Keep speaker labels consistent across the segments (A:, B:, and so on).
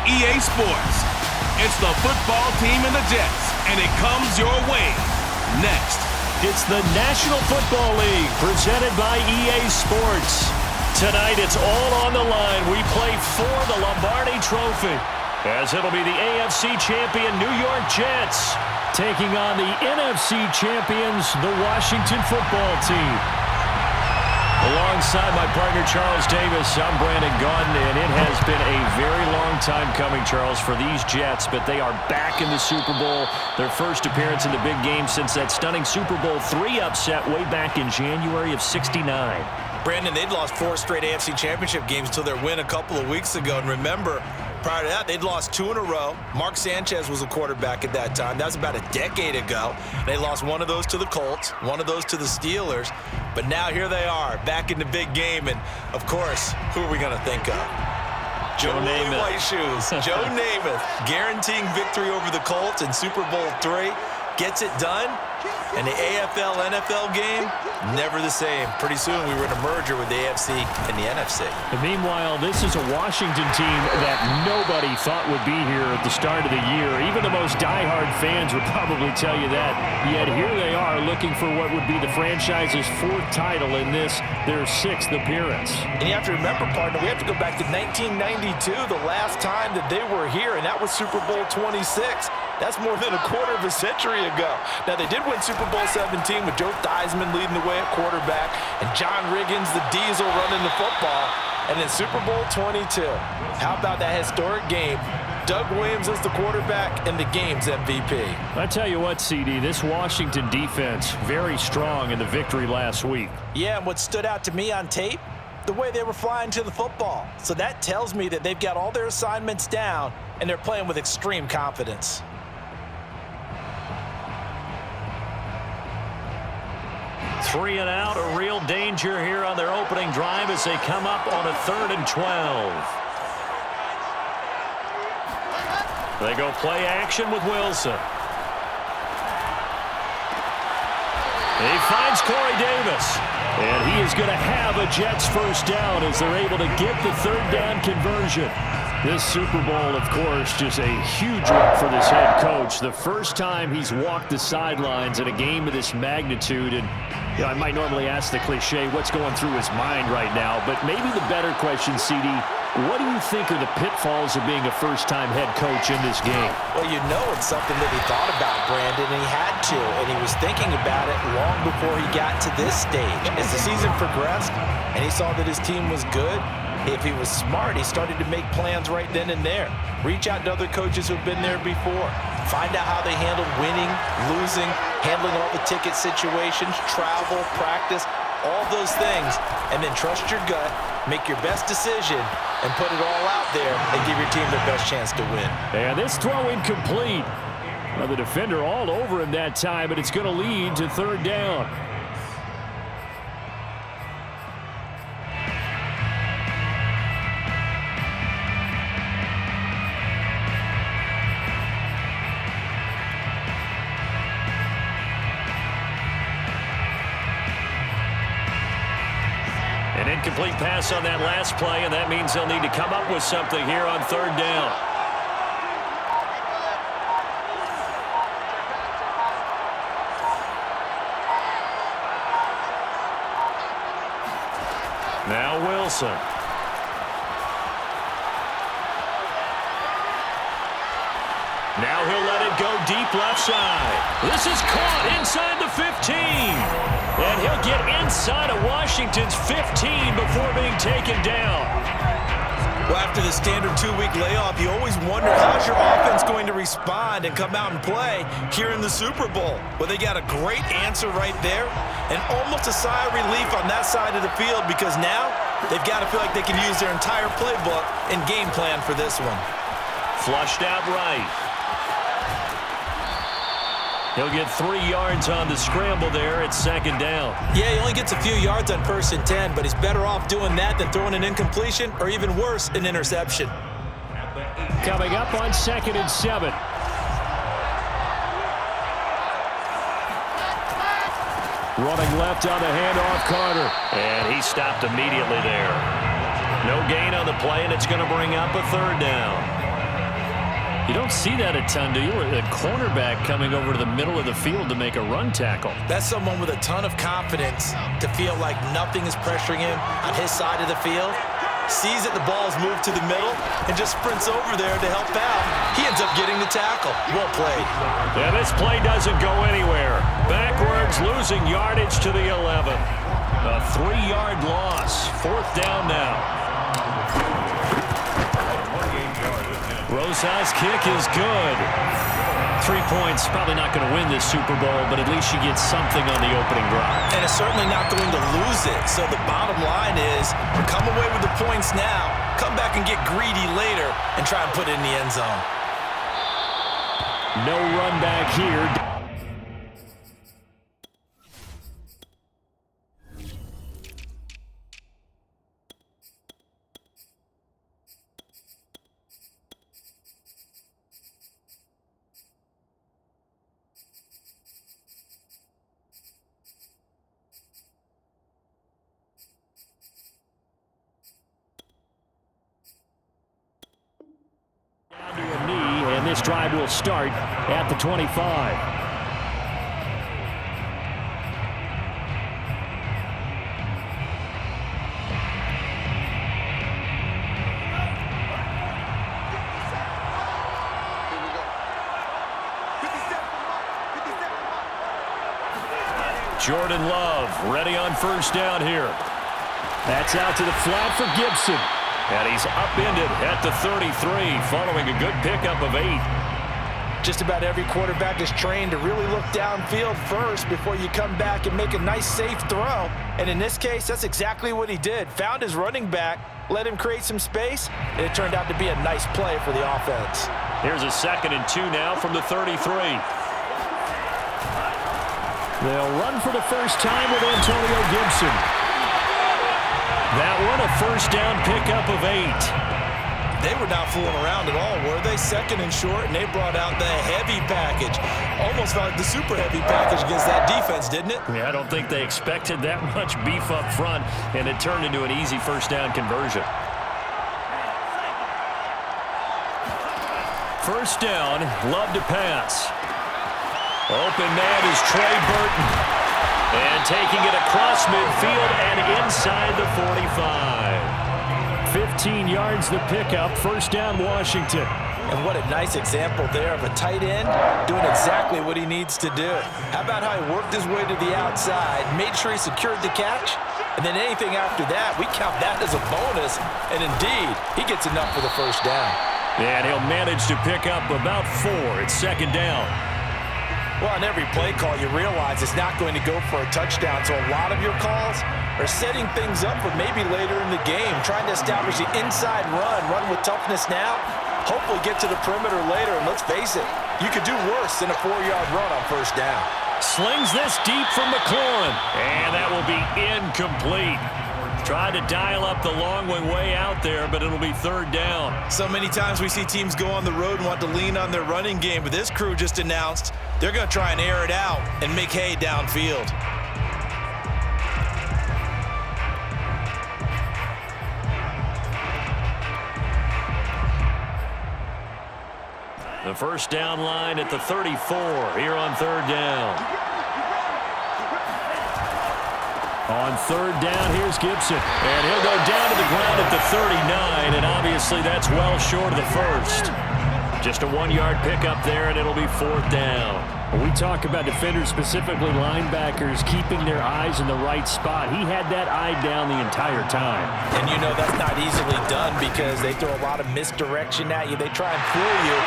A: EA Sports. It's the football team and the Jets, and it comes your way next.
B: It's the National Football League presented by EA Sports. Tonight it's all on the line. We play for the Lombardi Trophy, as it'll be the AFC champion New York Jets taking on the NFC champions, the Washington Football Team. Alongside my partner Charles Davis, I'm Brandon Gaudin, and it has been a very long time coming, Charles, for these Jets, but they are back in the Super Bowl. Their first appearance in the big game since that stunning Super Bowl III upset way back in January of '69.
C: Brandon, they'd lost 4 straight AFC Championship games until their win a couple of weeks ago. And remember, prior to that, they'd lost 2 in a row. Mark Sanchez was a quarterback at that time. That was about a decade ago. They lost one of those to the Colts, one of those to the Steelers. But now here they are, back in the big game. And, of course, who are we going to think of? Joe Namath. White Shoes. Joe Namath guaranteeing victory over the Colts in Super Bowl III. Gets it done. And the AFL-NFL game, never the same. Pretty soon we were in a merger with the AFC and the NFC.
B: And meanwhile, this is a Washington team that nobody thought would be here at the start of the year. Even the most diehard fans would probably tell you that. Yet here they are looking for what would be the franchise's 4th title in this, their 6th appearance.
C: And you have to remember, partner, we have to go back to 1992, the last time that they were here, and that was Super Bowl 26. That's more than a quarter of a century ago. Now, they did win Super Bowl 17 with Joe Theismann leading the way at quarterback and John Riggins, the Diesel, running the football. And then Super Bowl 22. How about that historic game? Doug Williams is the quarterback and the game's MVP.
B: I tell you what, CD, this Washington defense, very strong in the victory last week.
C: Yeah, and what stood out to me on tape, the way they were flying to the football. So that tells me that they've got all their assignments down and they're playing with extreme confidence.
B: 3 and out, a real danger here on their opening drive as they come up on a 3rd and 12. They go play action with Wilson. He finds Corey Davis. And he is going to have a Jets first down as they're able to get the 3rd down conversion. This Super Bowl, of course, just a huge one for this head coach. The first time he's walked the sidelines in a game of this magnitude. And you know, I might normally ask the cliche, what's going through his mind right now? But maybe the better question, CD, what do you think are the pitfalls of being a first-time head coach in this game?
C: Well, you know it's something that he thought about, Brandon, and he had to. And he was thinking about it long before he got to this stage. As the season progressed and he saw that his team was good, if he was smart, he started to make plans right then and there. Reach out to other coaches who've been there before. Find out how they handled winning, losing, handling all the ticket situations, travel, practice, all those things. And then trust your gut, make your best decision, and put it all out there and give your team the best chance to win.
B: And this throw incomplete. Well, the defender all over him that time, but it's going to lead to 3rd down. An incomplete pass on that last play, and that means they'll need to come up with something here on 3rd down. Now Wilson. Now he'll let it go deep left side. This is caught inside the 15. And he'll get inside of Washington's 15 before being taken down.
C: Well, after the standard 2-week layoff, you always wonder how's your offense going to respond and come out and play here in the Super Bowl. Well, they got a great answer right there and almost a sigh of relief on that side of the field because now they've got to feel like they can use their entire playbook and game plan for this one.
B: Flushed out right. He'll get 3 yards on the scramble there at 2nd down.
C: Yeah, he only gets a few yards on 1st and 10, but he's better off doing that than throwing an incompletion or even worse, an interception.
B: Coming up on 2nd and 7. Running left on the handoff, Carter. And he stopped immediately there. No gain on the play, and it's going to bring up a 3rd down. You don't see that a ton, do you? A cornerback coming over to the middle of the field to make a run tackle.
C: That's someone with a ton of confidence to feel like nothing is pressuring him on his side of the field. Sees that the ball's moved to the middle and just sprints over there to help out. He ends up getting the tackle. Well played.
B: Yeah, this play doesn't go anywhere. Backwards, losing yardage to the 11. A 3-yard loss. 4th down now. Rosas' kick is good. 3 points, probably not going to win this Super Bowl, but at least you get something on the opening drive.
C: And it's certainly not going to lose it. So the bottom line is, come away with the points now, come back and get greedy later, and try and put it in the end zone.
B: No run back here. Down to a knee, and this drive will start at the 25. Jordan Love ready on 1st down here. That's out to the flat for Gibson. And he's upended at the 33 following a good pickup of 8.
C: Just about every quarterback is trained to really look downfield first before you come back and make a nice, safe throw. And in this case, that's exactly what he did. Found his running back, let him create some space, and it turned out to be a nice play for the offense.
B: Here's a 2nd and 2 now from the 33. They'll run for the first time with Antonio Gibson. That one, a 1st down pickup of 8.
C: They were not fooling around at all, were they? 2nd and short, and they brought out the heavy package. Almost like the super heavy package against that defense, didn't it?
B: Yeah, I don't think they expected that much beef up front, and it turned into an easy 1st down conversion. 1st down, Love to pass. Open man is Trey Burton. And taking it across midfield and inside the 45. 15 yards the pickup. 1st down, Washington.
C: And what a nice example there of a tight end doing exactly what he needs to do. How about how he worked his way to the outside, made sure he secured the catch, and then anything after that, we count that as a bonus. And indeed, he gets enough for the 1st down.
B: And he'll manage to pick up about 4. It's 2nd down.
C: Well, on every play call, you realize it's not going to go for a touchdown. So a lot of your calls are setting things up for maybe later in the game, trying to establish the inside run with toughness now, hopefully get to the perimeter later. And let's face it, you could do worse than a 4-yard run on 1st down.
B: Slings this deep from McLaurin, and that will be incomplete. Tried to dial up the long way out there, but it'll be 3rd down.
C: So many times we see teams go on the road and want to lean on their running game, but this crew just announced they're going to try and air it out and make hay downfield.
B: The 1st down line at the 34 here on 3rd down. On 3rd down, here's Gibson. And he'll go down to the ground at the 39, and obviously that's well short of the 1st. Just a 1-yard pickup there, and it'll be 4th down. When we talk about defenders, specifically linebackers, keeping their eyes in the right spot, he had that eye down the entire time.
C: And you know that's not easily done because they throw a lot of misdirection at you. They try and fool you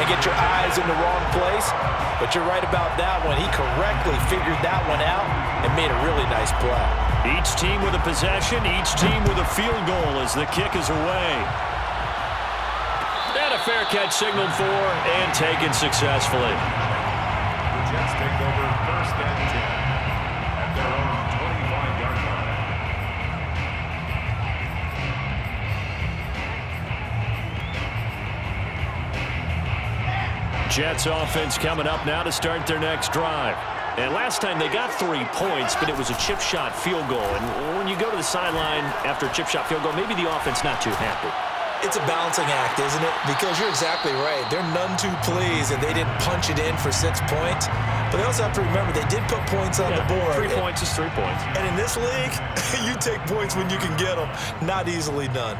C: and get your eyes in the wrong place. But you're right about that one. He correctly figured that one out and made a really nice play.
B: Each team with a possession, each team with a field goal as the kick is away. And a fair catch signaled for and taken successfully.
D: The Jets take over 1st and 10 at their own 25-yard line.
B: Jets offense coming up now to start their next drive. And last time they got 3 points, but it was a chip shot field goal. And when you go to the sideline after a chip shot field goal, maybe the offense not too happy.
C: It's a balancing act, isn't it? Because you're exactly right. They're none too pleased, and they didn't punch it in for 6 points. But they also have to remember they did put points on the board.
B: 3 points is 3 points.
C: And in this league, you take points when you can get them. Not easily done.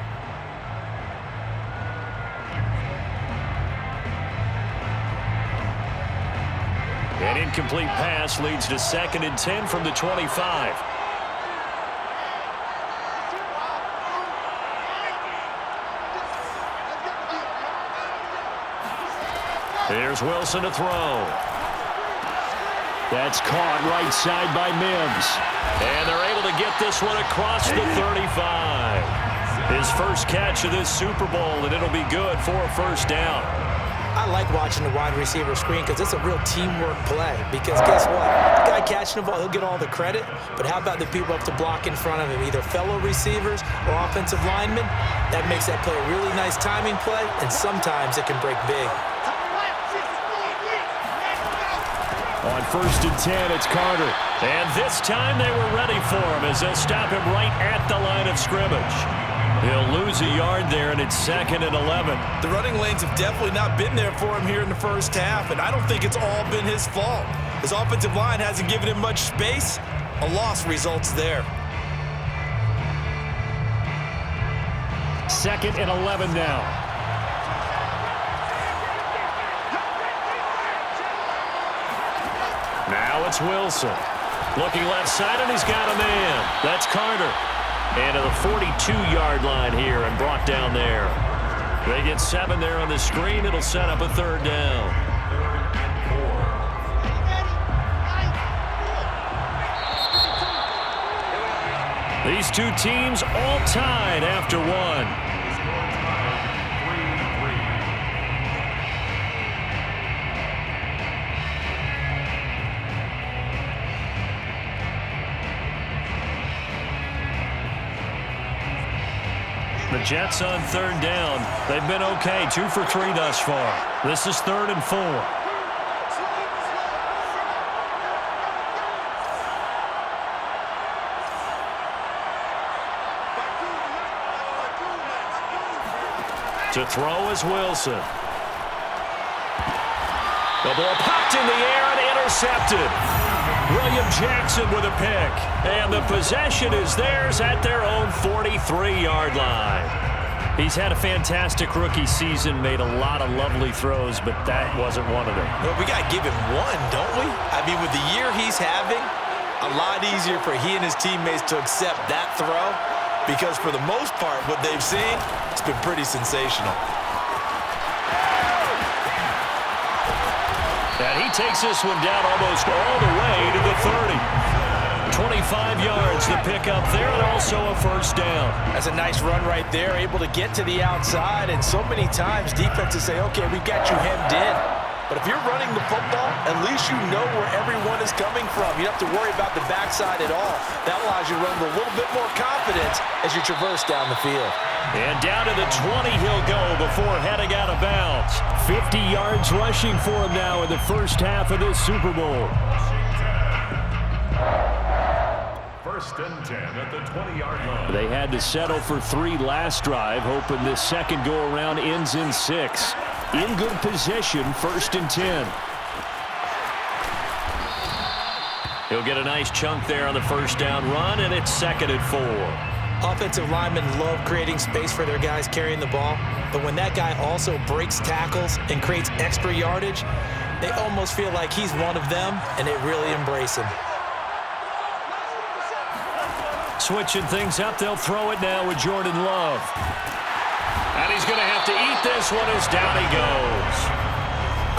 B: An incomplete pass leads to 2nd and 10 from the 25. Here's Wilson to throw. That's caught right side by Mims. And they're able to get this one across the 35. His first catch of this Super Bowl, and it'll be good for a first down.
C: I like watching the wide receiver screen because it's a real teamwork play. Because guess what? The guy catching the ball, he'll get all the credit. But how about the people up to block in front of him, either fellow receivers or offensive linemen? That makes that play a really nice timing play, and sometimes it can break big.
B: On 1st and 10, it's Carter. And this time they were ready for him as they'll stop him right at the line of scrimmage. He'll lose a yard there, and it's 2nd and 11.
C: The running lanes have definitely not been there for him here in the first half, and I don't think it's all been his fault. His offensive line hasn't given him much space. A loss results there.
B: 2nd and 11 now. Now it's Wilson. Looking left side, and he's got a man. That's Carter. And to the 42-yard line here and brought down there. They get 7 there on the screen. It'll set up a 3rd down. These two teams all tied after one. The Jets on 3rd down. They've been okay, 2 for 3 thus far. This is 3rd and 4. To throw is Wilson. The ball popped in the air and intercepted. William Jackson with a pick. And the possession is theirs at their own 43-yard line. He's had a fantastic rookie season, made a lot of lovely throws, but that wasn't one of them.
C: Well, we got to give him one, don't we? I mean, with the year he's having, a lot easier for he and his teammates to accept that throw because for the most part, what they've seen, it's been pretty sensational.
B: And he takes this one down almost all the way to the 30. 25 yards to pick up there, and also a first down.
C: That's a nice run right there, able to get to the outside, and so many times defenses say, okay, we got you hemmed in. But if you're running the football, at least you know where everyone is coming from. You don't have to worry about the backside at all. That allows you to run with a little bit more confidence as you traverse down the field.
B: And down to the 20 he'll go before heading out of bounds. 50 yards rushing for him now in the first half of this Super Bowl.
D: 1st and 10 at the 20-yard line.
B: They had to settle for 3 last drive, hoping this second go-around ends in 6. In good position, 1st and 10. He'll get a nice chunk there on the first down run, and it's 2nd and 4.
C: Offensive linemen love creating space for their guys carrying the ball, but when that guy also breaks tackles and creates extra yardage, they almost feel like he's one of them, and they really embrace him.
B: Switching things up, they'll throw it now with Jordan Love. And he's going to have to eat this one as down he goes.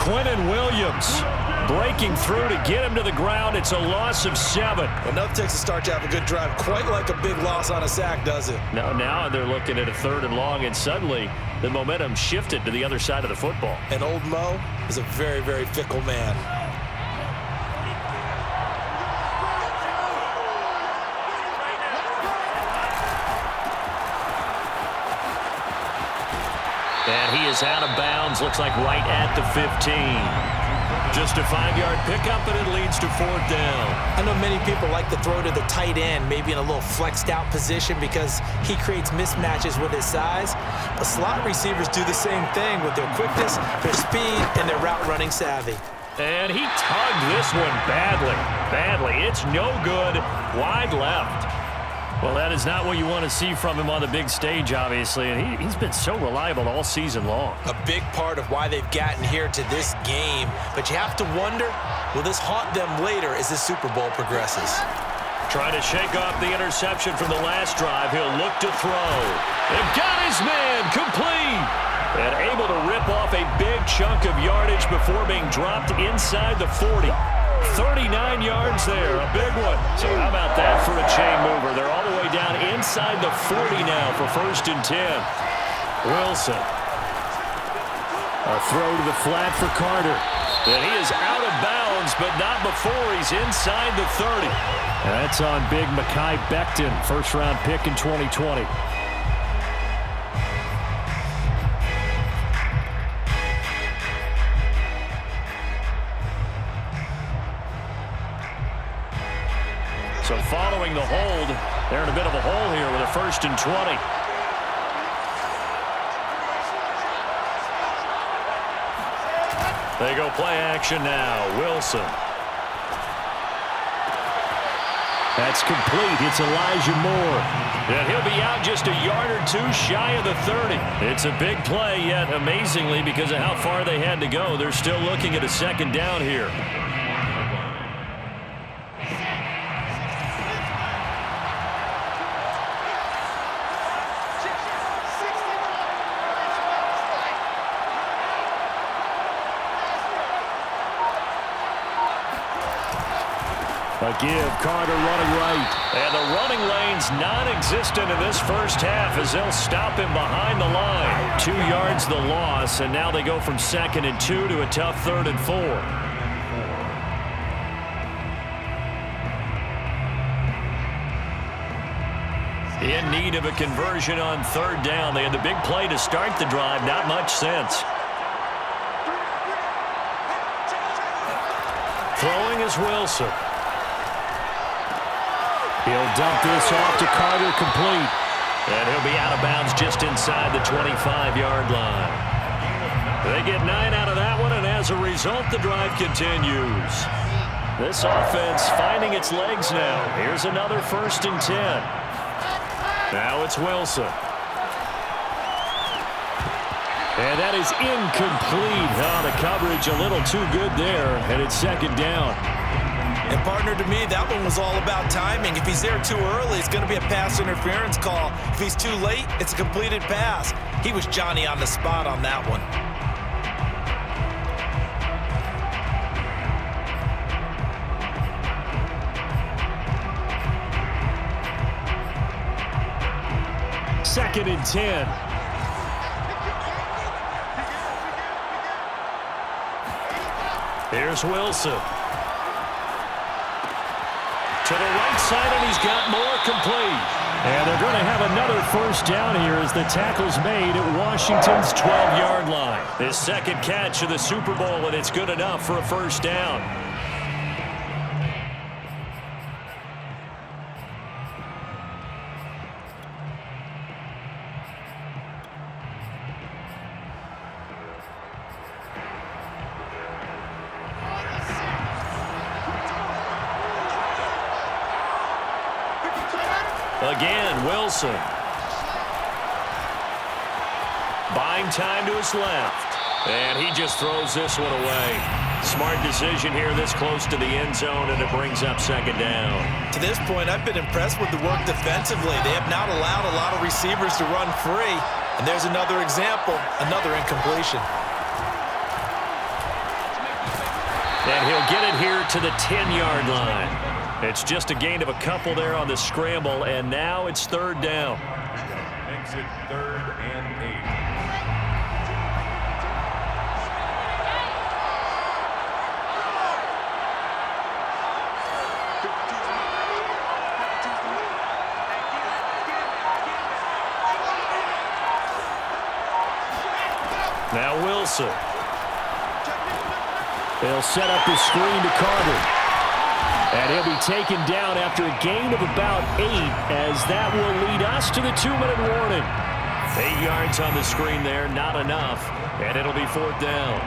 B: Quinnen Williams breaking through to get him to the ground. It's a loss of 7.
C: Enough takes a start to have a good drive. Quite like a big loss on a sack, does it?
B: Now they're looking at a 3rd and long, and suddenly the momentum shifted to the other side of the football.
C: And old Mo is a very, very fickle man.
B: And he is out of bounds, looks like right at the 15. Just a 5-yard pickup, and it leads to 4th down.
C: I know many people like to throw to the tight end, maybe in a little flexed out position because he creates mismatches with his size. But slot receivers do the same thing with their quickness, their speed, and their route running savvy.
B: And he tugged this one badly. It's no good. Wide left. Well, that is not what you want to see from him on the big stage, obviously, and he's been so reliable all season long.
C: A big part of why they've gotten here to this game, but you have to wonder, will this haunt them later as the Super Bowl progresses?
B: Trying to shake off the interception from the last drive. He'll look to throw. And got his man complete. And able to rip off a big chunk of yardage before being dropped inside the 40. 39 yards there, a big one. So how about that for a chain mover? They're all the way down inside the 40 now for 1st and 10. Wilson. A throw to the flat for Carter. And he is out of bounds, but not before he's inside the 30. And that's on big Mekhi Becton, first-round pick in 2020. So following the hold, they're in a bit of a hole here with a 1st and 20. They go play action now. Wilson. That's complete. It's Elijah Moore. And he'll be out just a yard or 2 shy of the 30. It's a big play, yet amazingly, because of how far they had to go, they're still looking at a 2nd down here. A give, Carter running right. And the running lane's non-existent in this first half as they'll stop him behind the line. 2 yards the loss, and now they go from 2nd and 2 to a tough 3rd and 4. In need of a conversion on 3rd down. They had the big play to start the drive, not much sense. Throwing is Wilson. He'll dump this off to Carter, complete. And he'll be out of bounds just inside the 25-yard line. They get 9 out of that one, and as a result, the drive continues. This offense finding its legs now. Here's another 1st and 10. Now it's Wilson. And that is incomplete. Oh, the coverage a little too good there, and it's 2nd down.
C: And partner, to me, that one was all about timing. If he's there too early, it's going to be a pass interference call. If he's too late, it's a completed pass. He was Johnny on the spot on that one.
B: Second and 10. Here's Wilson. To the right side, and he's got more complete. And they're going to have another 1st down here as the tackle's made at Washington's 12-yard line. His 2nd catch of the Super Bowl, and it's good enough for a 1st down. Again, Wilson. Buying time to his left. And he just throws this one away. Smart decision here this close to the end zone, and it brings up 2nd down.
C: To this point, I've been impressed with the work defensively. They have not allowed a lot of receivers to run free. And there's another example, another incompletion.
B: And he'll get it here to the 10-yard line. It's just a gain of a couple there on the scramble, and now it's 3rd down.
D: Makes it 3rd and 8.
B: Now Wilson. They'll set up the screen to Carter. And he'll be taken down after a gain of about 8, as that will lead us to the 2-minute warning. 8 yards on the screen there, not enough, and it'll be 4th down.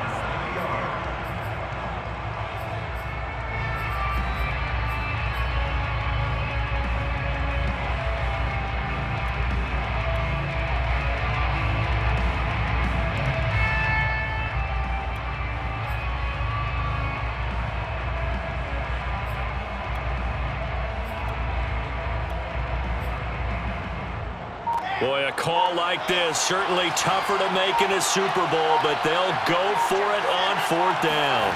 B: Boy, a call like this, certainly tougher to make in a Super Bowl, but they'll go for it on 4th down.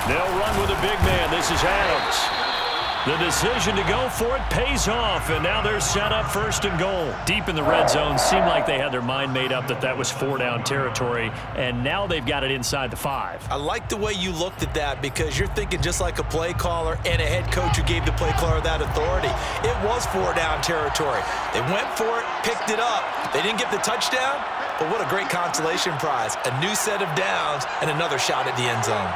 B: They'll run with a big man. This is Adams. The decision to go for it pays off, and now they're set up 1st and goal. Deep in the red zone, seemed like they had their mind made up that was 4-down territory, and now they've got it inside the 5.
C: I like the way you looked at that, because you're thinking just like a play caller and a head coach who gave the play caller that authority. It was 4-down territory. They went for it, picked it up. They didn't get the touchdown, but what a great consolation prize. A new set of downs and another shot at the end zone.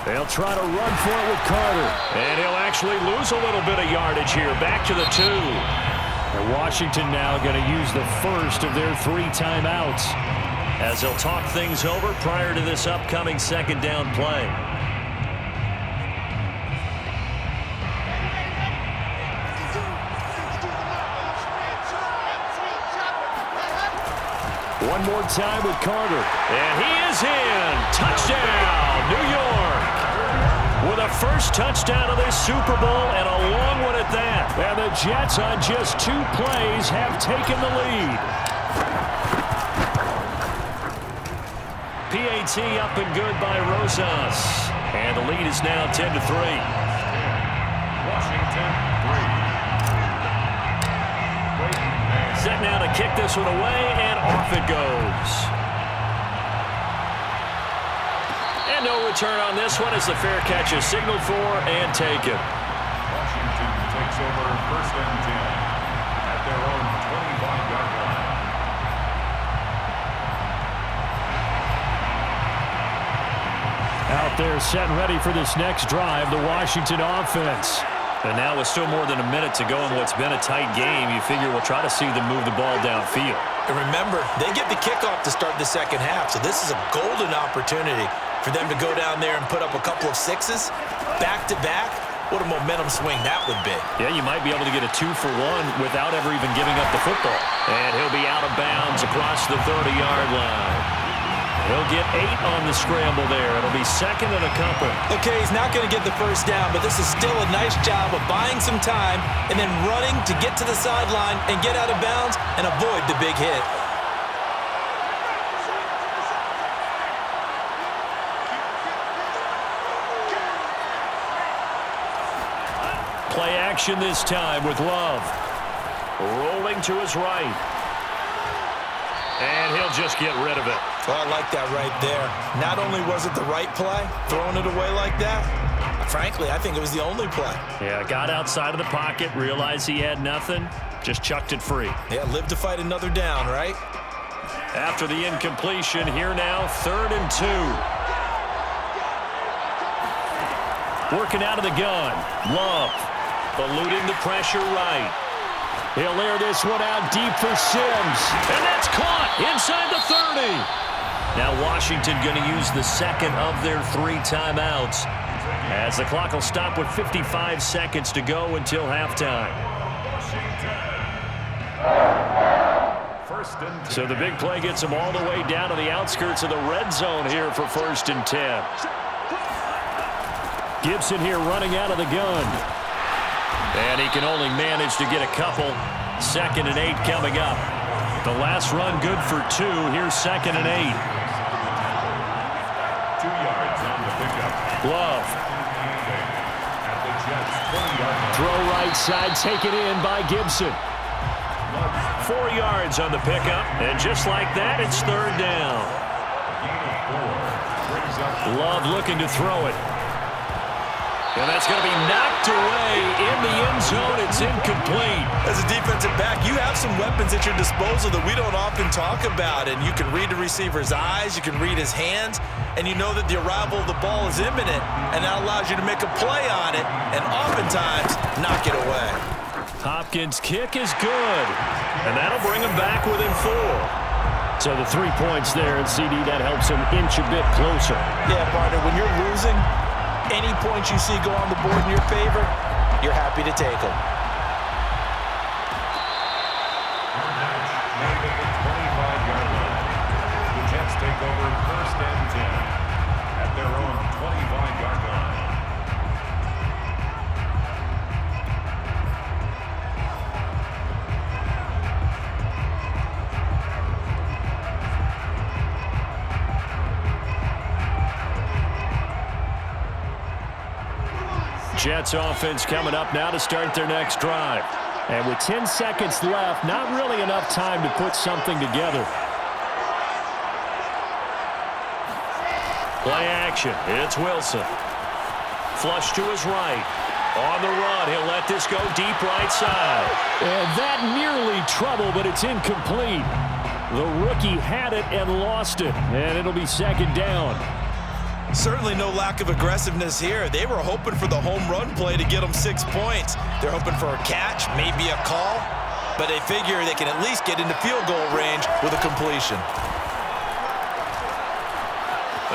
B: They'll try to run for it with Carter. And he'll actually lose a little bit of yardage here. Back to the 2. And Washington now going to use the first of their 3 timeouts, as they'll talk things over prior to this upcoming 2nd down play. One more time with Carter. And he is in. Touchdown, New York. With a first touchdown of this Super Bowl, and a long one at that. And the Jets on just 2 plays have taken the lead. PAT up and good by Rosas. And the lead is now 10-3.
D: Washington 3.
B: Set now to kick this one away, and off it goes. And no return on this one as the fair catch is signaled for and taken.
D: Washington takes over 1st and 10 at their own 25-yard line.
B: Out there set and ready for this next drive, the Washington offense. And now with still more than a minute to go in what's been a tight game, you figure we'll try to see them move the ball downfield.
C: And remember, they get the kickoff to start the 2nd half, so this is a golden opportunity for them to go down there and put up a couple of 6s back-to-back. What a momentum swing that would be.
B: Yeah, you might be able to get a 2-for-1 without ever even giving up the football. And he'll be out of bounds across the 30-yard line. He'll get 8 on the scramble there. It'll be 2nd and a couple.
C: Okay, he's not going to get the first down, but this is still a nice job of buying some time and then running to get to the sideline and get out of bounds and avoid the big hit.
B: Play action this time with Love. Rolling to his right. And he'll just get rid of it.
C: Well, I like that right there. Not only was it the right play, throwing it away like that, frankly, I think it was the only play.
B: Yeah, got outside of the pocket, realized he had nothing, just chucked it free.
C: Yeah, live to fight another down, right?
B: After the incompletion, here now, 3rd and 2. Working out of the gun. Love. Eluding the pressure right. He'll air this one out deep for Sims. And that's caught inside the 30. Now Washington going to use the 2nd of their 3 timeouts, as the clock will stop with 55 seconds to go until halftime. So the big play gets them all the way down to the outskirts of the red zone here for 1st and 10. Gibson here running out of the gun. And he can only manage to get a couple. 2nd and 8 coming up. The last run good for 2. Here's 2nd and 8.
D: 2 yards on the pickup.
B: Love.
D: At the Jets' 20-yard line.
B: Throw right side, taken in by Gibson. 4 yards on the pickup. And just like that, it's 3rd down.
D: Gain of 4 brings up
B: Love looking to throw it. And that's going to be knocked away in the end zone. It's incomplete.
C: As a defensive back, you have some weapons at your disposal that we don't often talk about. And you can read the receiver's eyes, you can read his hands, and you know that the arrival of the ball is imminent, and that allows you to make a play on it and oftentimes knock it away.
B: Hopkins' kick is good, and that'll bring him back within 4. So the 3 points there, and CD, that helps him inch a bit closer.
C: Yeah, partner, when you're losing, any points you see go on the board in your favor, you're happy to take them.
D: Made at the 25-yard line. The Jets take over first and 10 at their own 25-yard line.
B: Jets offense coming up now to start their next drive. And with 10 seconds left, not really enough time to put something together. Play action. It's Wilson. Flush to his right. On the run, he'll let this go deep right side. And that nearly trouble, but it's incomplete. The rookie had it and lost it. And it'll be second down.
C: Certainly no lack of aggressiveness here. They were hoping for the home run play to get them 6 points. They're hoping for a catch, maybe a call, but they figure they can at least get into field goal range with a completion.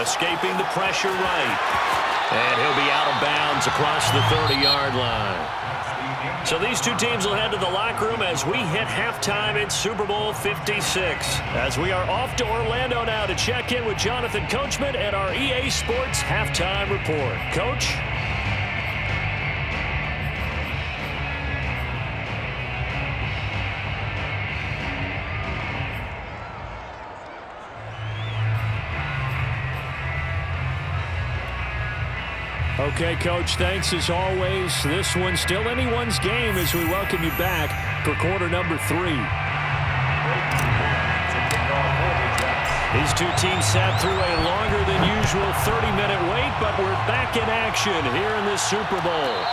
B: Escaping the pressure right. And he'll be out of bounds across the 30-yard line. So these two teams will head to the locker room as we hit halftime in Super Bowl 56. As we are off to Orlando now to check in with Jonathan Coachman and our EA Sports Halftime Report. Coach? Okay, Coach, thanks as always. This one's still anyone's game as we welcome you back for quarter number 3. These two teams sat through a longer than usual 30-minute wait, but we're back in action here in this Super Bowl.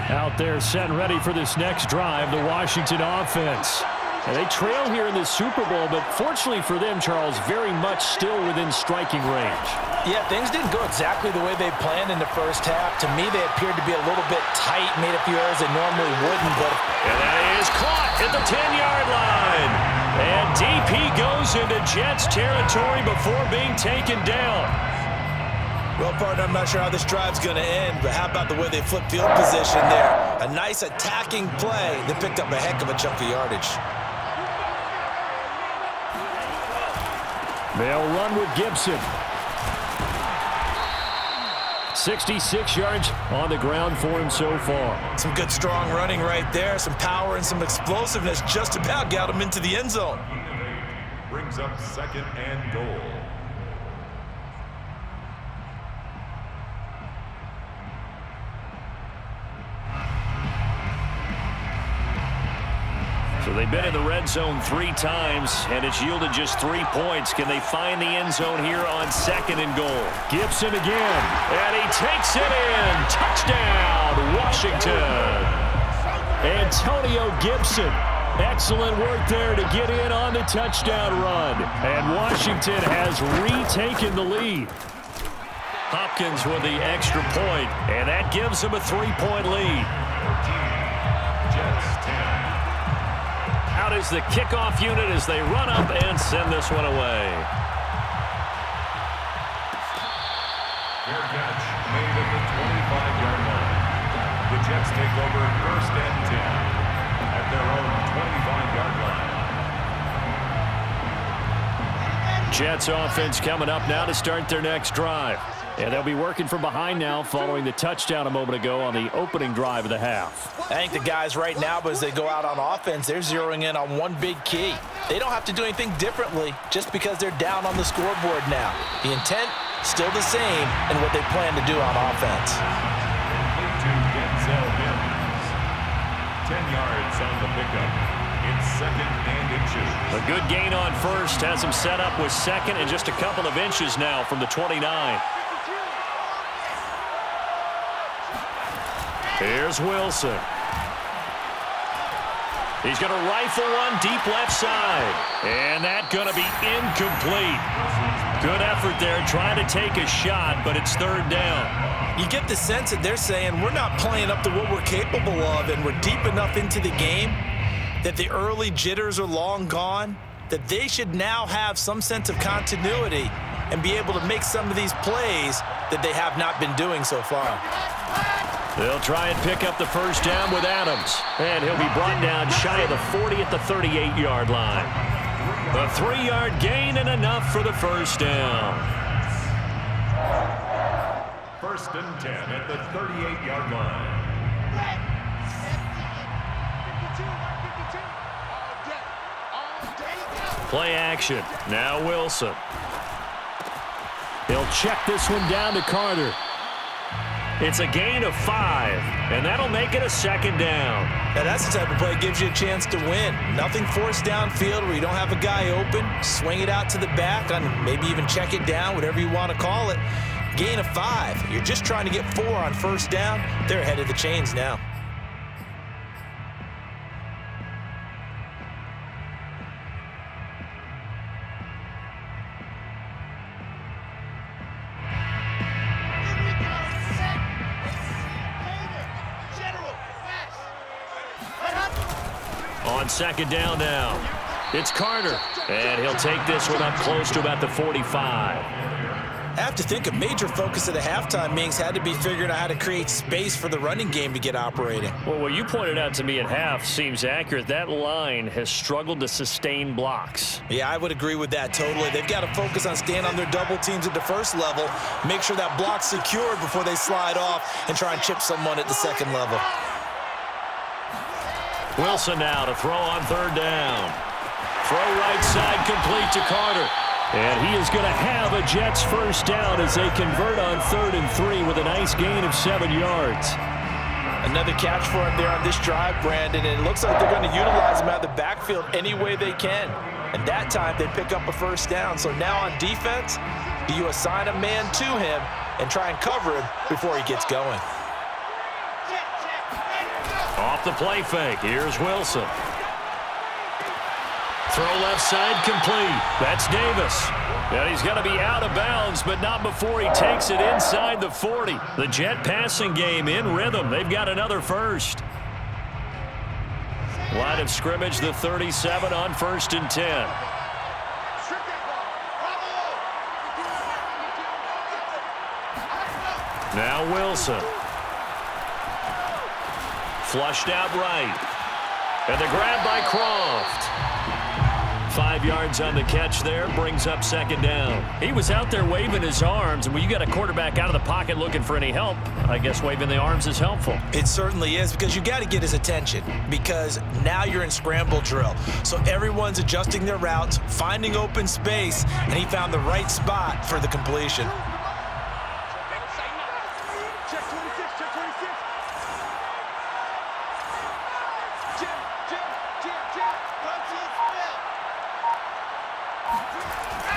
B: Out there set and ready for this next drive, the Washington offense. And they trail here in the Super Bowl, but fortunately for them, Charles, very much still within striking range.
C: Yeah, things didn't go exactly the way they planned in the first half. To me, they appeared to be a little bit tight, made a few errors they normally wouldn't. But
B: and that is caught at the 10-yard line. And DP goes into Jets territory before being taken down.
C: Well, partner, I'm not sure how this drive's going to end, but how about the way they flipped field position there? A nice attacking play that picked up a heck of a chunk of yardage.
B: They'll run with Gibson. 66 yards on the ground for him so far.
C: Some good, strong running right there. Some power and some explosiveness just about got him into the end zone.
D: Brings up second and goal.
B: So they've been in the red zone 3 times, and it's yielded just 3 points. Can they find the end zone here on second and goal? Gibson again, and he takes it in. Touchdown, Washington. Antonio Gibson. Excellent work there to get in on the touchdown run. And Washington has retaken the lead. Hopkins with the extra point, and that gives them a 3-point lead.
D: Jets 10.
B: Out is the kickoff unit as they run up and send this one away.
D: Fair catch made at the 25-yard line. The Jets take over first and 10 at their own 25-yard line.
B: Jets offense coming up now to start their next drive. And they'll be working from behind now following the touchdown a moment ago on the opening drive of the half.
C: I think the guys right now, as they go out on offense, they're zeroing in on one big key. They don't have to do anything differently just because they're down on the scoreboard now. The intent, still the same in what they plan to do on offense.
D: To to Denzel Mims. 10 yards on the pickup. It's 2nd and inches.
B: A good gain on first has him set up with 2nd and just a couple of inches now from the 29. Here's Wilson. He's going to rifle one deep left side. And that's going to be incomplete. Good effort there trying to take a shot, but it's 3rd down.
C: You get the sense that they're saying we're not playing up to what we're capable of, and we're deep enough into the game that the early jitters are long gone, that they should now have some sense of continuity and be able to make some of these plays that they have not been doing so far.
B: They'll try and pick up the 1st down with Adams. And he'll be brought down shy of the 40 at the 38-yard line. A 3-yard gain and enough for the 1st down.
D: 1st and 10 at the 38-yard line.
B: Play action. Now Wilson. He'll check this one down to Carter. It's a gain of 5, and that'll make it a 2nd down.
C: Now that's the type of play that gives you a chance to win. Nothing forced downfield where you don't have a guy open. Swing it out to the back, and maybe even check it down, whatever you want to call it. Gain of 5. You're just trying to get 4 on 1st down. They're ahead of the chains now.
B: On 2nd down now, it's Carter, and he'll take this one up close to about the 45.
C: I have to think a major focus of the halftime meetings had to be figuring out how to create space for the running game to get operating.
B: Well, what you pointed out to me at half seems accurate. That line has struggled to sustain blocks.
C: Yeah, I would agree with that totally. They've got to focus on staying on their double teams at the 1st level, make sure that block's secured before they slide off and try and chip someone at the 2nd level.
B: Wilson now to throw on 3rd down. Throw right side complete to Carter. And he is going to have a Jets 1st down as they convert on 3rd and 3 with a nice gain of 7 yards.
C: Another catch for him there on this drive, Brandon, and it looks like they're going to utilize him out of the backfield any way they can. And that time they pick up a 1st down. So now on defense, do you assign a man to him and try and cover him before he gets going?
B: Off the play fake, here's Wilson. Throw left side complete. That's Davis. And he's going to be out of bounds, but not before he takes it inside the 40. The Jet passing game in rhythm. They've got another 1st. Line of scrimmage, the 37 on 1st and 10. Now Wilson. Flushed out right. And the grab by Croft. 5 yards on the catch there, brings up 2nd down. He was out there waving his arms, and when you got a quarterback out of the pocket looking for any help, I guess waving the arms is helpful.
C: It certainly is, because you got to get his attention, because now you're in scramble drill. So everyone's adjusting their routes, finding open space, and he found the right spot for the completion.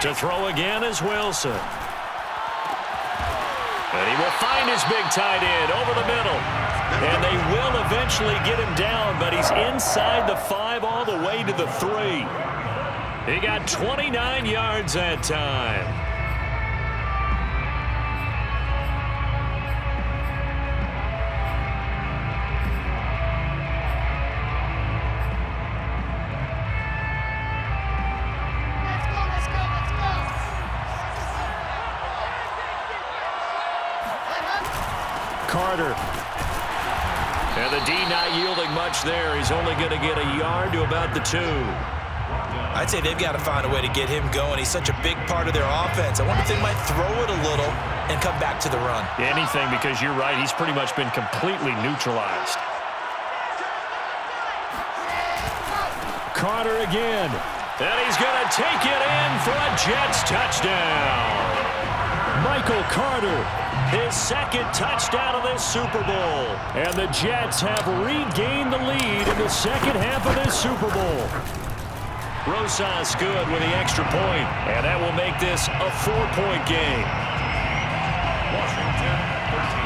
B: To throw again is Wilson. And he will find his big tight end over the middle. And they will eventually get him down, but he's inside the 5 all the way to the 3. He got 29 yards that time. Carter. And the D not yielding much there. He's only going to get a yard to about the 2.
C: I'd say they've got to find a way to get him going. He's such a big part of their offense. I wonder if they might throw it a little and come back to the run.
B: Anything, because you're right. He's pretty much been completely neutralized. Carter again. And he's going to take it in for a Jets touchdown. Michael Carter, his second touchdown of this Super Bowl. And the Jets have regained the lead in the second half of this Super Bowl. Rosas good with the extra point, and that will make this a 4-point game.
D: Washington 13.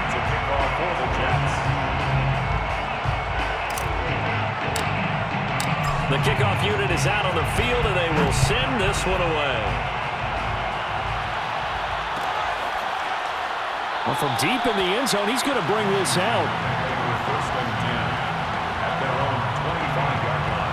D: To kick off for the Jets.
B: The kickoff unit is out on the field, and they will send this one away. Well, from deep in the end zone, he's going to bring this out.
D: First and 10 at their own 25-yard line.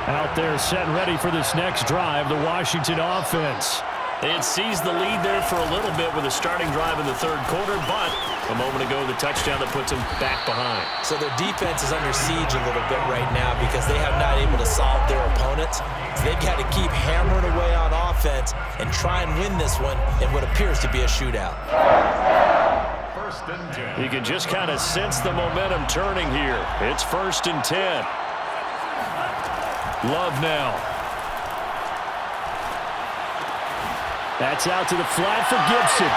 B: Out there set and ready for this next drive, the Washington offense. It seized the lead there for a little bit with a starting drive in the third quarter, but a moment ago, the touchdown that puts them back behind.
C: So their defense is under siege a little bit right now because they have not able to solve their opponents. So they've got to keep hammering away on offense and try and win this one in what appears to be a shootout.
D: First and 10.
B: You can just kind of sense the momentum turning here. It's 1st and 10. Love now. That's out to the flat for Gibson.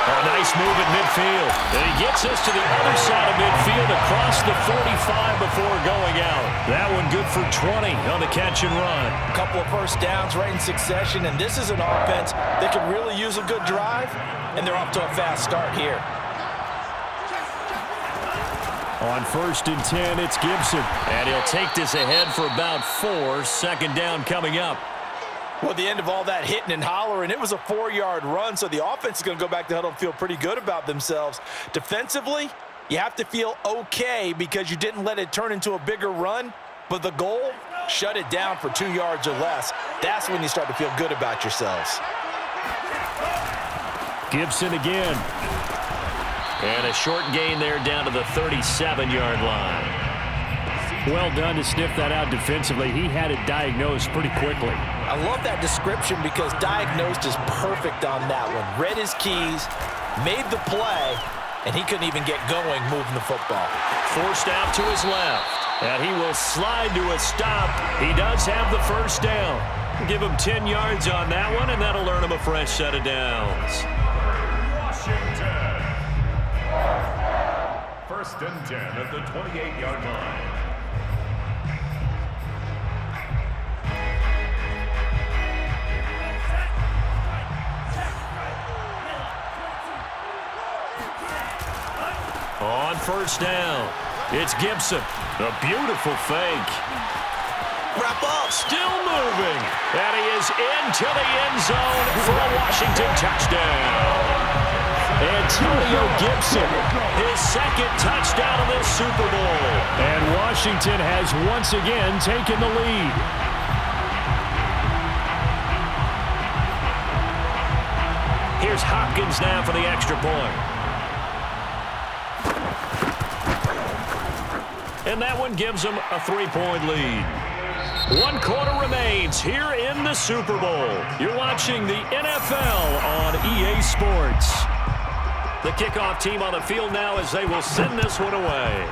B: A nice move at midfield. And he gets us to the other side of midfield across the 45 before going out. That one good for 20 on the catch and run.
C: A couple of first downs right in succession, and this is an offense that could really use a good drive, and they're off to a fast start here.
B: On 1st and 10, it's Gibson. And he'll take this ahead for about 4. Second down coming up.
C: Well, at the end of all that hitting and hollering, it was a 4-yard run, so the offense is going to go back to huddle and feel pretty good about themselves. Defensively, you have to feel okay because you didn't let it turn into a bigger run, but the goal, shut it down for 2 yards or less. That's when you start to feel good about yourselves.
B: Gibson again. And a short gain there down to the 37-yard line. Well done to sniff that out defensively. He had it diagnosed pretty quickly.
C: I love that description because diagnosed is perfect on that one. Read his keys, made the play, and he couldn't even get going moving the football.
B: Forced out to his left. And he will slide to a stop. He does have the first down. Give him 10 yards on that one, and that'll earn him a fresh set of downs.
D: Washington. First and 10 at the 28-yard line.
B: On first down, it's Gibson. A beautiful fake.
C: Wrap up.
B: Still moving. And he is into the end zone for a Washington touchdown. Antonio Gibson, his second touchdown of this Super Bowl. And Washington has once again taken the lead. Here's Hopkins now for the extra point. And that one gives them a 3-point lead. 1 quarter remains here in the Super Bowl. You're watching the NFL on EA Sports. The kickoff team on the field now as they will send this one away.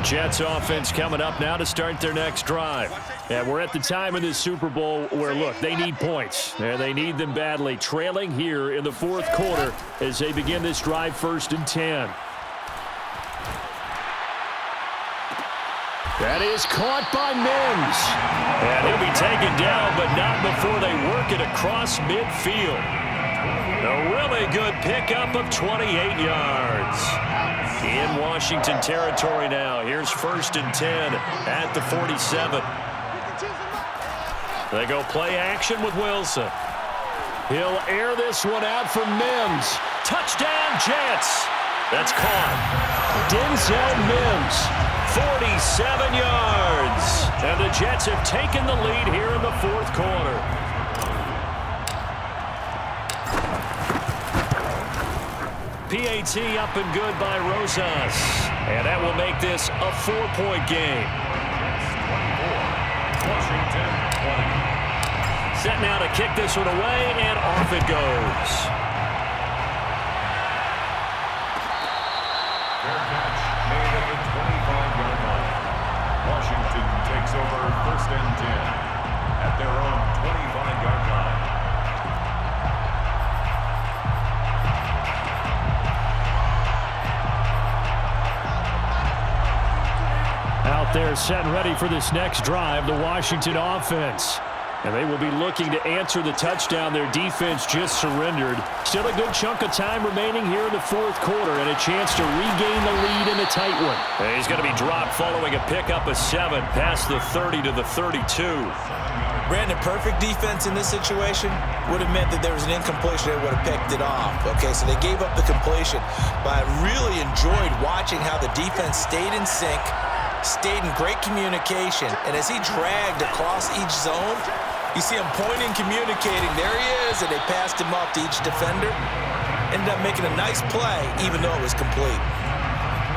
B: Jets offense coming up now to start their next drive. And we're at the time in this Super Bowl where, look, they need points. And they need them badly, trailing here in the fourth quarter as they begin this drive 1st and 10. That is caught by Mims. And he'll be taken down, but not before they work it across midfield. A really good pickup of 28 yards. In Washington territory now. Here's 1st and 10 at the 47. They go play action with Wilson. He'll air this one out for Mims. Touchdown, Jets. That's caught. Denzel Mims, 47 yards. And the Jets have taken the lead here in the fourth quarter. PAT up and good by Rosas. And that will make this a 4-point game.
D: Washington 20.
B: Set now to kick this one away, and off it goes.
D: Fair catch made at the 25-yard line. Washington takes over first and 10 at their own 25-yard line.
B: Out there set and ready for this next drive, the Washington offense. And they will be looking to answer the touchdown their defense just surrendered. Still a good chunk of time remaining here in the fourth quarter and a chance to regain the lead in a tight one. And he's going to be dropped following a pickup of 7 past the 30 to the 32.
C: Brandon, perfect defense in this situation would have meant that there was an incompletion. They would have picked it off. Okay, so they gave up the completion. But I really enjoyed watching how the defense stayed in sync, stayed in great communication, and as he dragged across each zone, you see him pointing, communicating. There he is, and they passed him off to each defender. Ended up making a nice play, even though it was complete.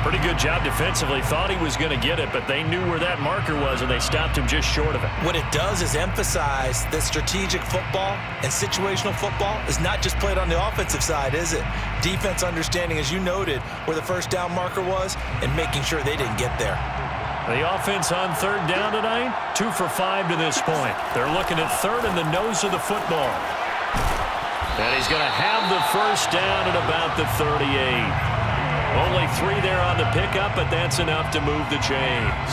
B: Pretty good job defensively. Thought he was going to get it, but they knew where that marker was, and they stopped him just short of it.
C: What it does is emphasize that strategic football and situational football is not just played on the offensive side, is it? Defense understanding, as you noted, where the first down marker was and making sure they didn't get there.
B: The offense on third down tonight, 2 for 5 to this point. They're looking at third in the nose of the football. And he's going to have the first down at about the 38. Only 3 there on the pickup, but that's enough to move the chains.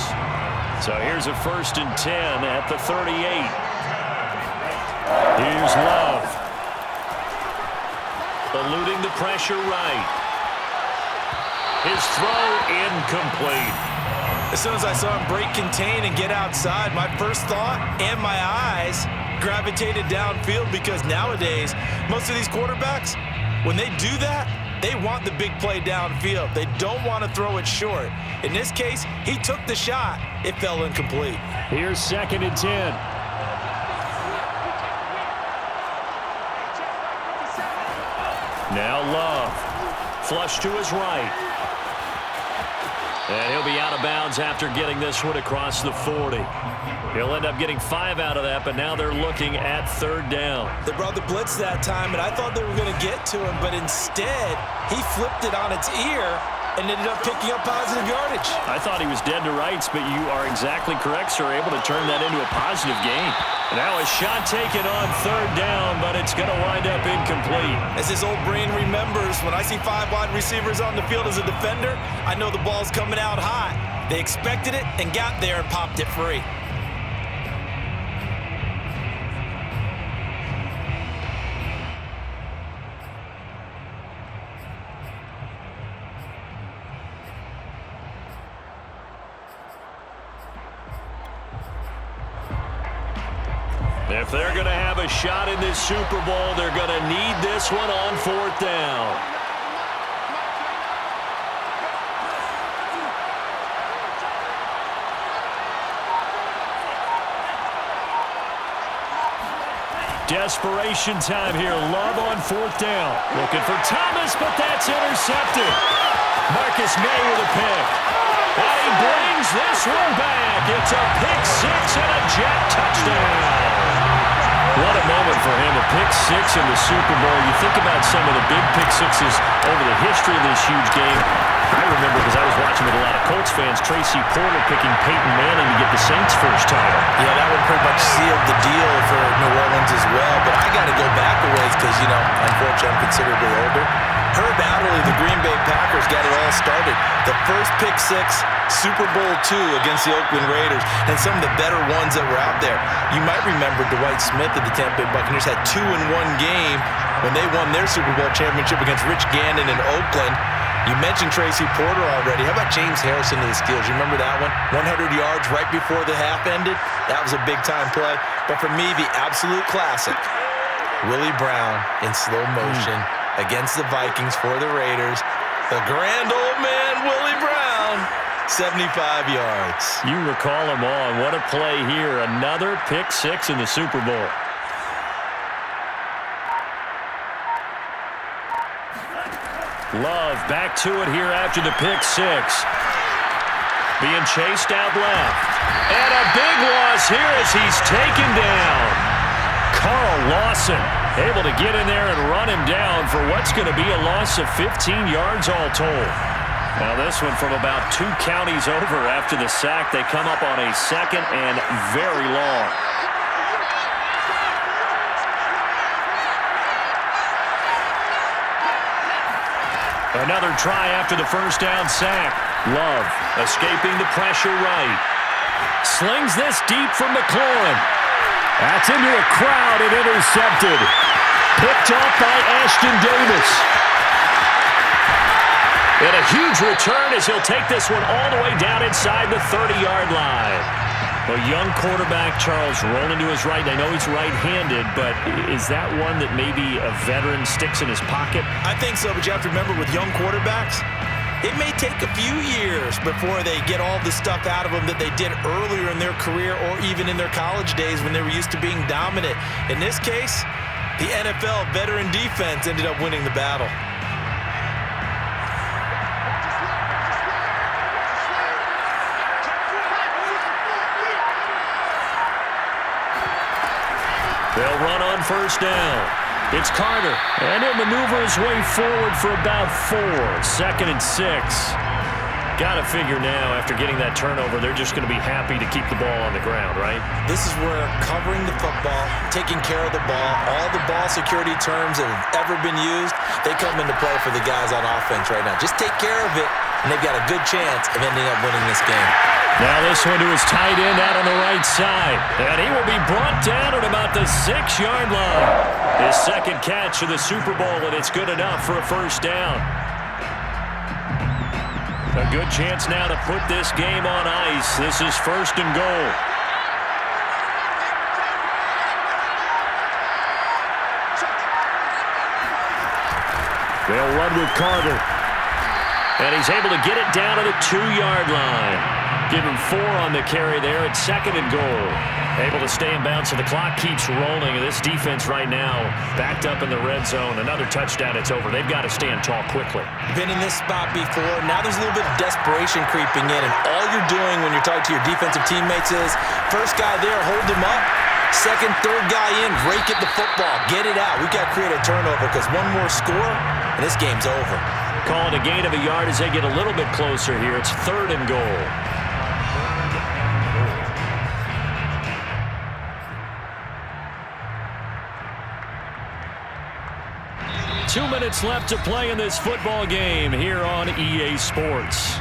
B: So here's a 1st and 10 at the 38. Here's Love. Eluding the pressure right. His throw incomplete.
C: As soon as I saw him break contain and get outside, my first thought and my eyes gravitated downfield, because nowadays, most of these quarterbacks, when they do that, they want the big play downfield. They don't want to throw it short. In this case, he took the shot. It fell incomplete.
B: Here's 2nd and 10. Now Love. Flush to his right. And he'll be out of bounds after getting this one across the 40. He'll end up getting 5 out of that, but now they're looking at third down.
C: They brought the blitz that time, and I thought they were going to get to him, but instead, he flipped it on its ear and ended up picking up positive yardage.
B: I thought he was dead to rights, but you are exactly correct, sir. Able to turn that into a positive gain. Now a shot taken on third down, but it's going to wind up incomplete.
C: As his old brain remembers, when I see 5 wide receivers on the field as a defender, I know the ball's coming out hot. They expected it and got there and popped it free.
B: If they're going to have a shot in this Super Bowl, they're going to need this one on 4th down. Desperation time here. Love on 4th down. Looking for Thomas, but that's intercepted. Marcus May with a pick. And he brings this one back. It's a pick 6 and a Jet touchdown. What a moment for him, a pick 6 in the Super Bowl. You think about some of the big pick 6s over the history of this huge game. I remember, because I was watching with a lot of Colts fans, Tracy Porter picking Peyton Manning to get the Saints' first title.
C: Yeah, that one pretty much sealed the deal for New Orleans as well. But I got to go back a ways because, you know, unfortunately I'm considerably older. Herb Adderley, the Green Bay Packers, got it all started. The first pick 6, Super Bowl II against the Oakland Raiders, and some of the better ones that were out there. You might remember Dwight Smith of the Tampa Bay Buccaneers had 2 in one game when they won their Super Bowl championship against Rich Gannon in Oakland. You mentioned Tracy Porter already. How about James Harrison of the Steelers? You remember that one? 100 yards right before the half ended. That was a big-time play. But for me, the absolute classic, Willie Brown in slow motion against the Vikings for the Raiders. The grand old man, Willie Brown, 75 yards.
B: You recall him on. What a play here. Another pick six in the Super Bowl. Love back to it here after the pick six. Being chased out left. And a big loss here as he's taken down. Carl Lawson able to get in there and run him down for what's going to be a loss of 15 yards all told. Now this one from about 2 counties over after the sack. They come up on a second and very long. Another try after the first down sack. Love escaping the pressure right. Slings this deep from McLaurin. That's into a crowd and intercepted. Picked off by Ashton Davis. And a huge return as he'll take this one all the way down inside the 30-yard line. A young quarterback, Charles, rolling to his right. I know he's right-handed, but is that one that maybe a veteran sticks in his pocket?
C: I think so, but you have to remember with young quarterbacks, it may take a few years before they get all the stuff out of them that they did earlier in their career or even in their college days when they were used to being dominant. In this case, the NFL veteran defense ended up winning the battle.
B: They'll run on first down. It's Carter, and he'll maneuver his way forward for about 4. 2nd and 6. Got to figure now, after getting that turnover, they're just going to be happy to keep the ball on the ground, right?
C: This is where covering the football, taking care of the ball, all the ball security terms that have ever been used, they come into play for the guys on offense right now. Just take care of it, and they've got a good chance of ending up winning this game.
B: Now this one to his tight end out on the right side. And he will be brought down at about the 6-yard line. His second catch of the Super Bowl, and it's good enough for a first down. A good chance now to put this game on ice. This is 1st and goal. They'll run with Carter. And he's able to get it down to the 2-yard line. Give him 4 on the carry there at 2nd and goal. Able to stay in bounds, so the clock keeps rolling. And this defense right now backed up in the red zone. Another touchdown, it's over. They've got to stand tall quickly.
C: Been in this spot before. Now there's a little bit of desperation creeping in. And all you're doing when you're talking to your defensive teammates is, first guy there, hold him up. Second, third guy in, rake at the football. Get it out. We've got to create a turnover because one more score, and this game's over.
B: Calling a gain of a yard as they get a little bit closer here. It's 3rd and goal. Two minutes left to play in this football game here on EA Sports.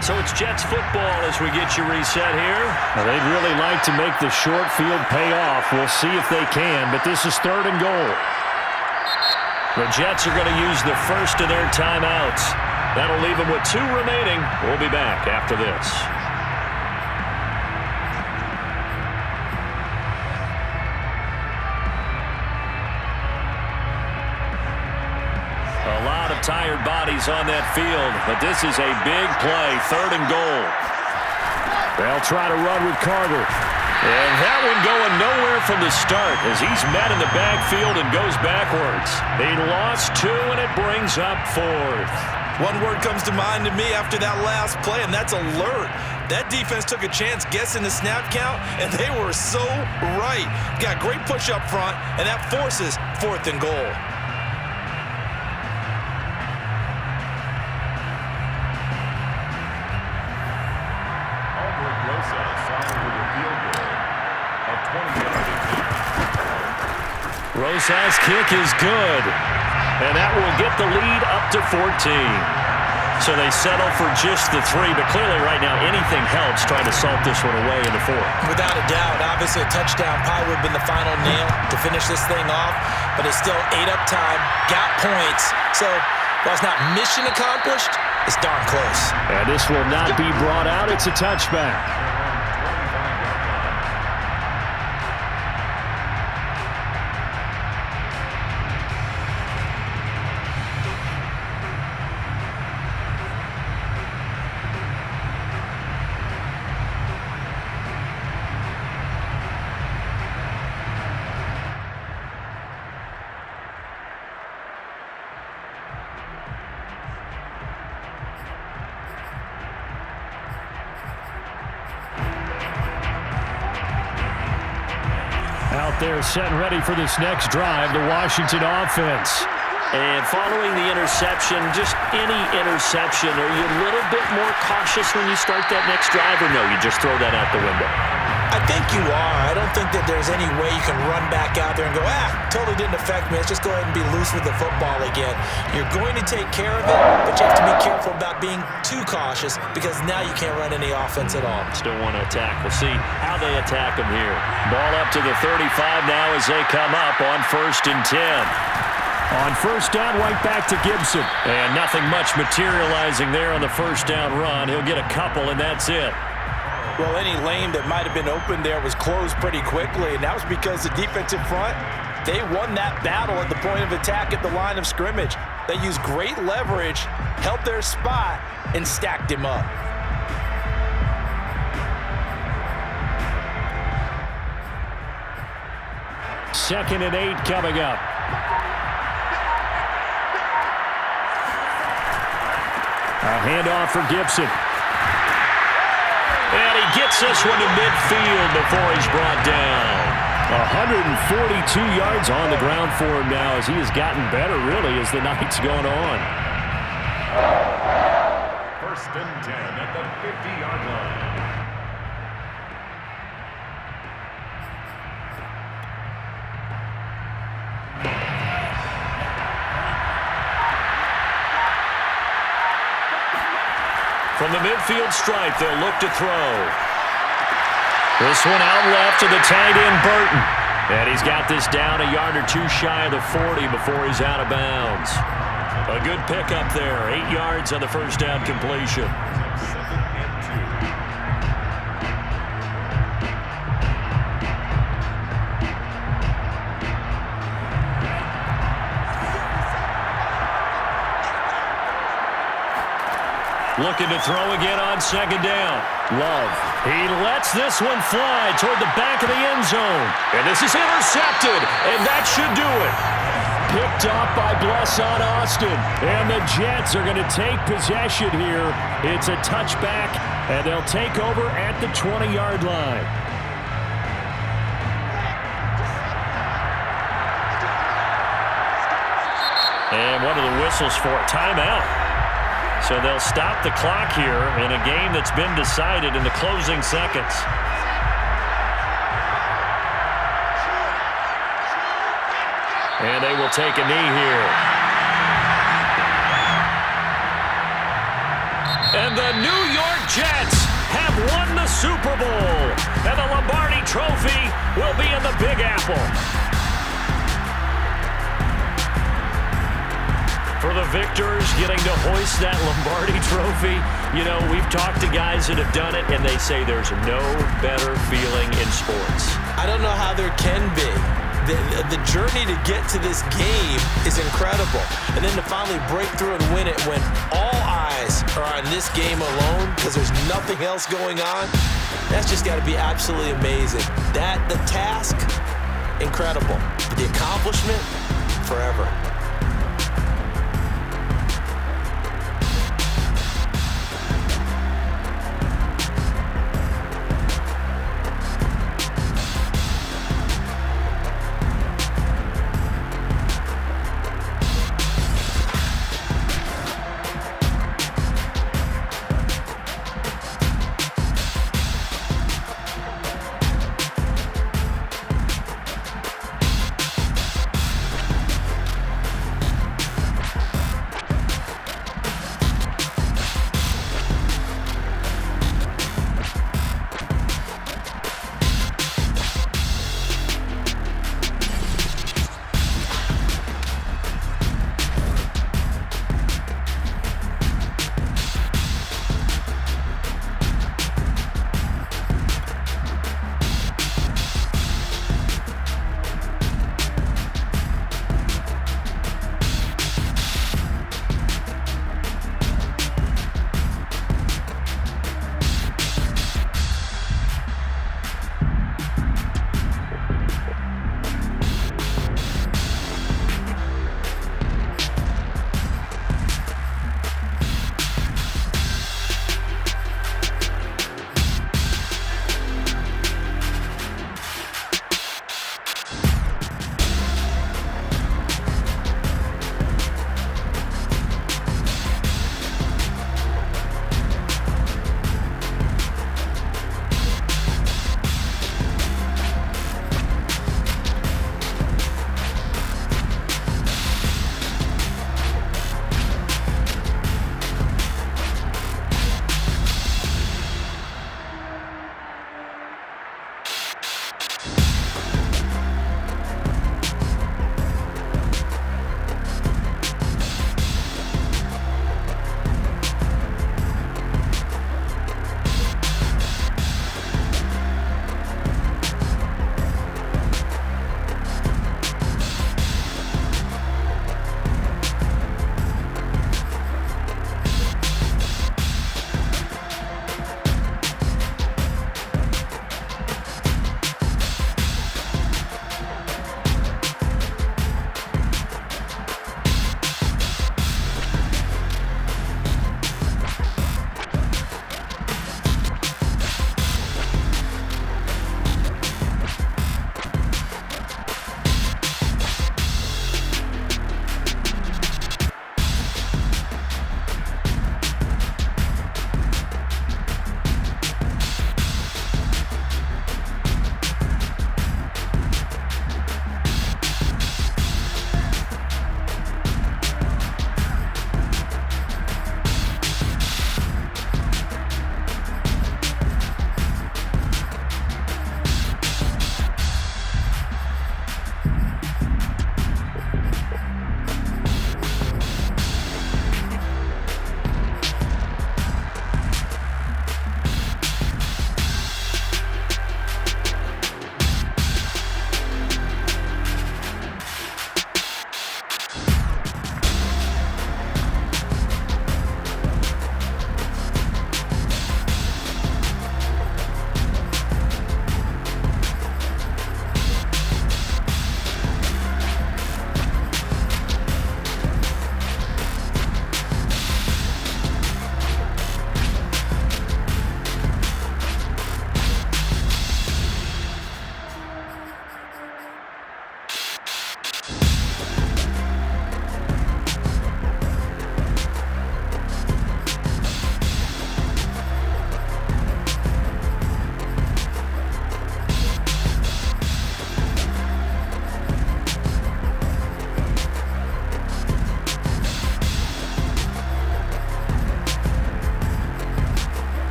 B: So it's Jets football as we get you reset here.
E: Well, they'd really like to make the short field pay off. We'll see if they can, but this is 3rd and goal.
B: The Jets are going to use the first of their timeouts. That'll leave them with 2 remaining. We'll be back after this. A lot of tired bodies on that field, but this is a big play, 3rd and goal.
E: They'll try to run with Carter.
B: And that one going nowhere from the start as he's met in the backfield and goes backwards. He lost 2, and it brings up 4th.
C: One word comes to mind to me after that last play, and that's alert. That defense took a chance guessing the snap count, and they were so right. Got great push up front, and that forces 4th and goal.
B: Rosa's kick is good, and that will get the lead up to 14. So they settle for just the 3, but clearly right now anything helps trying to salt this one away in the 4th.
C: Without a doubt, obviously a touchdown probably would have been the final nail to finish this thing off, but it's still ate up time, got points. So while it's not mission accomplished, it's darn close.
E: And this will not be brought out. It's a touchback. out there setting ready for this next drive, the Washington offense.
B: And following the interception, just any interception, are you a little bit more cautious when you start that next drive, or no, you just throw that out the window?
C: I think you are. I don't think that there's any way you can run back out there and go, totally didn't affect me. Let's just go ahead and be loose with the football again. You're going to take care of it, but you have to be careful about being too cautious because now you can't run any offense at all.
B: Still want to attack. We'll see how they attack them here. Ball up to the 35 now as they come up on 1st and 10.
E: On 1st down, right back to Gibson.
B: And nothing much materializing there on the 1st down run. He'll get a couple, and that's it.
C: Well, any lane that might have been open there was closed pretty quickly, and that was because the defensive front, they won that battle at the point of attack at the line of scrimmage. They used great leverage, held their spot, and stacked him up.
E: Second and 8 coming up. A handoff for Gibson.
B: And he gets this one to midfield before he's brought down.
E: 142 yards on the ground for him now as he has gotten better, really, as the night's gone on.
D: 1st and 10 at the 50-yard line.
B: From the midfield stripe, they'll look to throw. This one out left to the tight end, Burton. And he's got this down a yard or two shy of the 40 before he's out of bounds. A good pickup there. 8 yards on the 1st down completion. Looking to throw again on 2nd down. Love. He lets this one fly toward the back of the end zone. And this is intercepted, and that should do it.
E: Picked off by Blesson Austin. And the Jets are going to take possession here. It's a touchback, and they'll take over at the 20-yard line.
B: And one of the whistles for a timeout. So they'll stop the clock here in a game that's been decided in the closing seconds. And they will take a knee here. And the New York Jets have won the Super Bowl. And the Lombardi Trophy will be in the Big Apple. For the victors getting to hoist that Lombardi Trophy, you know, we've talked to guys that have done it, and they say there's no better feeling in sports.
C: I don't know how there can be. The journey to get to this game is incredible. And then to finally break through and win it when all eyes are on this game alone because there's nothing else going on, that's just got to be absolutely amazing. The task, incredible. The accomplishment, forever.